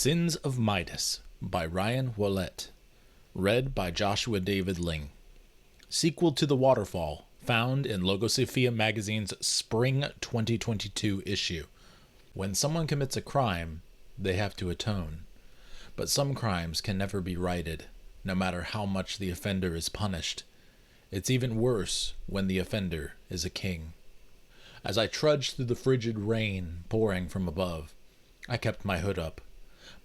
Sins of Midas by Ryan Ouellette. Read by Joshua David Ling. Sequel to The Waterfall, found in Logosophia magazine's Spring 2022 issue. When someone commits a crime, they have to atone. But some crimes can never be righted, no matter how much the offender is punished. It's even worse when the offender is a king. As I trudged through the frigid rain pouring from above, I kept my hood up.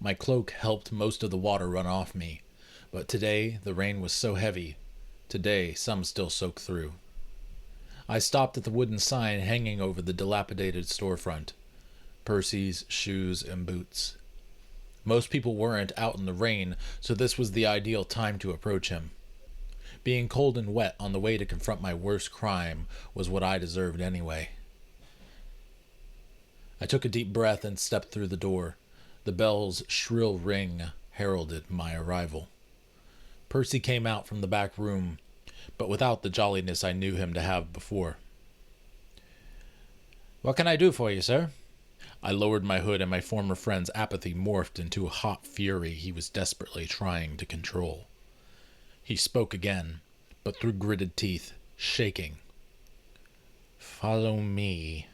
My cloak helped most of the water run off me, but today the rain was so heavy. Today some still soaked through. I stopped at the wooden sign hanging over the dilapidated storefront. Percy's Shoes and Boots. Most people weren't out in the rain, so this was the ideal time to approach him. Being cold and wet on the way to confront my worst crime was what I deserved anyway. I took a deep breath and stepped through the door. The bell's shrill ring heralded my arrival. Percy came out from the back room, but without the jolliness I knew him to have before. "What can I do for you, sir?" I lowered my hood, and my former friend's apathy morphed into a hot fury he was desperately trying to control. He spoke again, but through gritted teeth, shaking. "Follow me."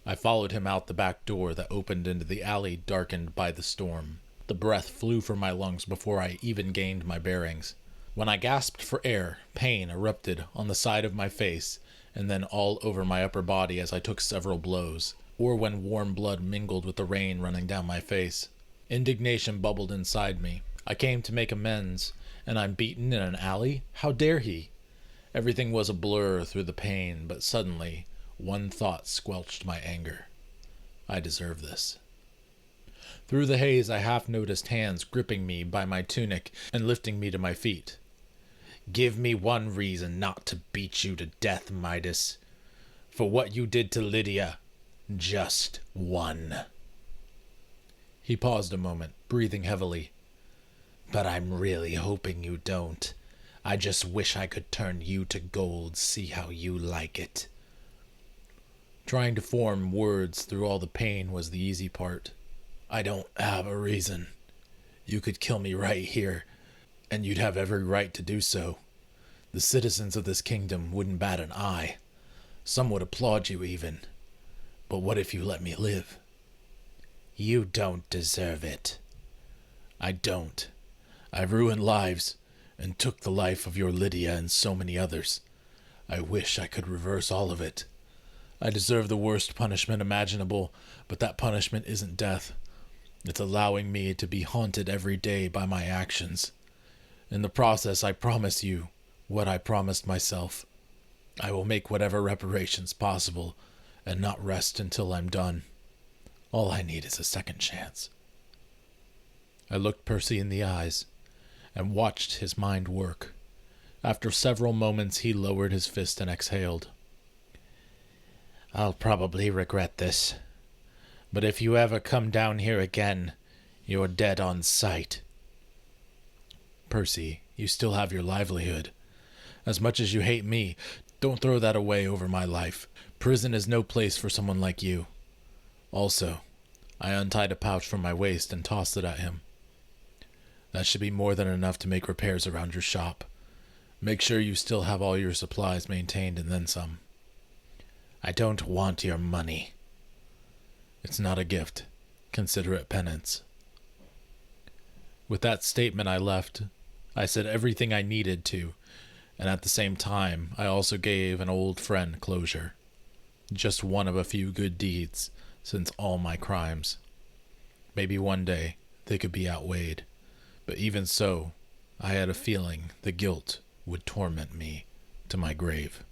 I followed him out the back door that opened into the alley darkened by the storm. The breath flew from my lungs before I even gained my bearings. When I gasped for air, pain erupted on the side of my face and then all over my upper body as I took several blows, or when warm blood mingled with the rain running down my face. Indignation bubbled inside me. I came to make amends, and I'm beaten in an alley? How dare he? Everything was a blur through the pain, but suddenly one thought squelched my anger. I deserve this. Through the haze, I half noticed hands gripping me by my tunic and lifting me to my feet. "Give me one reason not to beat you to death, Midas. For what you did to Lydia. Just one." He paused a moment, breathing heavily. "But I'm really hoping you don't. I just wish I could turn you to gold, see how you like it." Trying to form words through all the pain was the easy part. "I don't have a reason. You could kill me right here, and you'd have every right to do so. The citizens of this kingdom wouldn't bat an eye. Some would applaud you even. But what if you let me live?" "You don't deserve it." "I don't. I've ruined lives and took the life of your Lydia and so many others. I wish I could reverse all of it. I deserve the worst punishment imaginable, but that punishment isn't death. It's allowing me to be haunted every day by my actions. In the process, I promise you what I promised myself. I will make whatever reparations possible and not rest until I'm done. All I need is a second chance." I looked Percy in the eyes and watched his mind work. After several moments, he lowered his fist and exhaled. "I'll probably regret this, but if you ever come down here again, you're dead on sight." "Percy, you still have your livelihood. As much as you hate me, don't throw that away over my life. Prison is no place for someone like you." Also, I untied a pouch from my waist and tossed it at him. "That should be more than enough to make repairs around your shop. Make sure you still have all your supplies maintained and then some." "I don't want your money." "It's not a gift. Consider it penance." With that statement I left. I said everything I needed to, and at the same time I also gave an old friend closure. Just one of a few good deeds since all my crimes. Maybe one day they could be outweighed, but even so, I had a feeling the guilt would torment me to my grave.